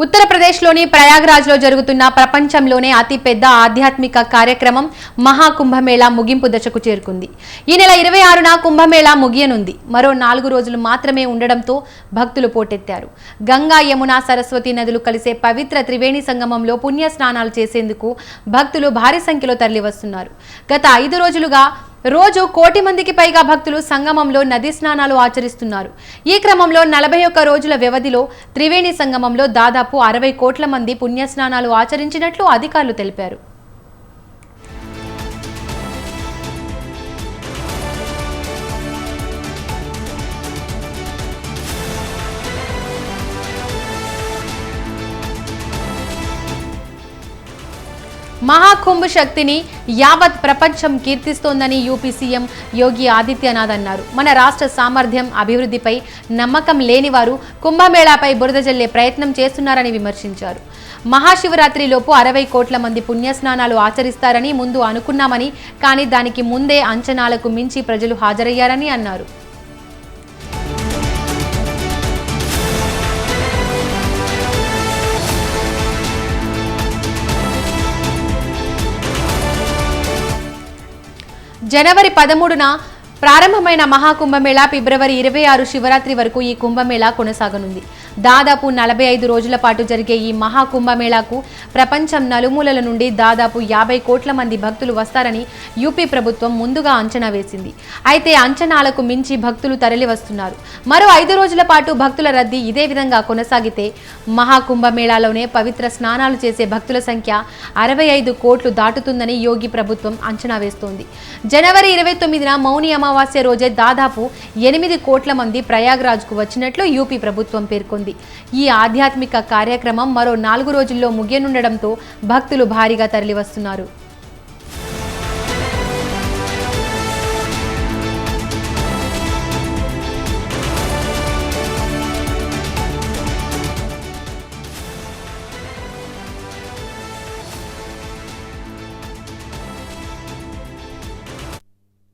ఉత్తరప్రదేశ్లోని ప్రయాగ్రాజ్లో జరుగుతున్న ప్రపంచంలోనే అతిపెద్ద ఆధ్యాత్మిక కార్యక్రమం మహాకుంభమేళా ముగింపు దశకు చేరుకుంది. ఈ నెల 26న కుంభమేళా ముగియనుంది. మరో 4 రోజులు మాత్రమే ఉండడంతో భక్తులు పోటెత్తారు. గంగా, యమున, సరస్వతి నదులు కలిసే పవిత్ర త్రివేణి సంగమంలో పుణ్య స్నానాలు చేసేందుకు భక్తులు భారీ సంఖ్యలో తరలివస్తున్నారు. గత 5 రోజులుగా రోజు 1 కోటి మందికి పైగా భక్తులు సంగమంలో నదీ స్నానాలు ఆచరిస్తున్నారు. ఈ క్రమంలో 41 రోజుల వ్యవధిలో త్రివేణి సంగమంలో దాదాపు 60 కోట్ల మంది పుణ్యస్నానాలు ఆచరించినట్లు అధికారులు తెలిపారు. మహాకుంభ శక్తిని యావత్ ప్రపంచం కీర్తిస్తోందని యూపీ సీఎం యోగి ఆదిత్యనాథ్ అన్నారు. మన రాష్ట్ర సామర్థ్యం, అభివృద్ధిపై నమ్మకం లేని వారు కుంభమేళాపై బురద జల్లే ప్రయత్నం చేస్తున్నారని విమర్శించారు. మహాశివరాత్రిలోపు 60 కోట్ల మంది పుణ్యస్నానాలు ఆచరిస్తారని ముందు అనుకున్నామని, కానీ దానికి ముందే అంచనాలకు మించి ప్రజలు హాజరయ్యారని అన్నారు. జనవరి 13న ప్రారంభమైన మహాకుంభమేళా ఫిబ్రవరి 26 శివరాత్రి వరకు ఈ కుంభమేళా కొనసాగనుంది. దాదాపు 45 రోజుల పాటు జరిగే ఈ మహాకుంభమేళాకు ప్రపంచం నలుమూలల నుండి దాదాపు 50 కోట్ల మంది భక్తులు వస్తారని యూపీ ప్రభుత్వం ముందుగా అంచనా వేసింది. అయితే అంచనాలకు మించి భక్తులు తరలి వస్తున్నారు. మరో 5 రోజుల పాటు భక్తుల రద్దీ ఇదే విధంగా కొనసాగితే మహాకుంభమేళాలోనే పవిత్ర స్నానాలు చేసే భక్తుల సంఖ్య 65 కోట్లు దాటుతుందని యోగి ప్రభుత్వం అంచనా వేస్తోంది. జనవరి 29న మౌని అమావాస్య రోజే దాదాపు 8 కోట్ల మంది ప్రయాగ్రాజ్కు వచ్చినట్లు యూపీ ప్రభుత్వం పేర్కొంది. ఈ ఆధ్యాత్మిక కార్యక్రమం మరో 4 రోజుల్లో ముగియనుండడంతో భక్తులు భారీగా తరలివస్తున్నారు.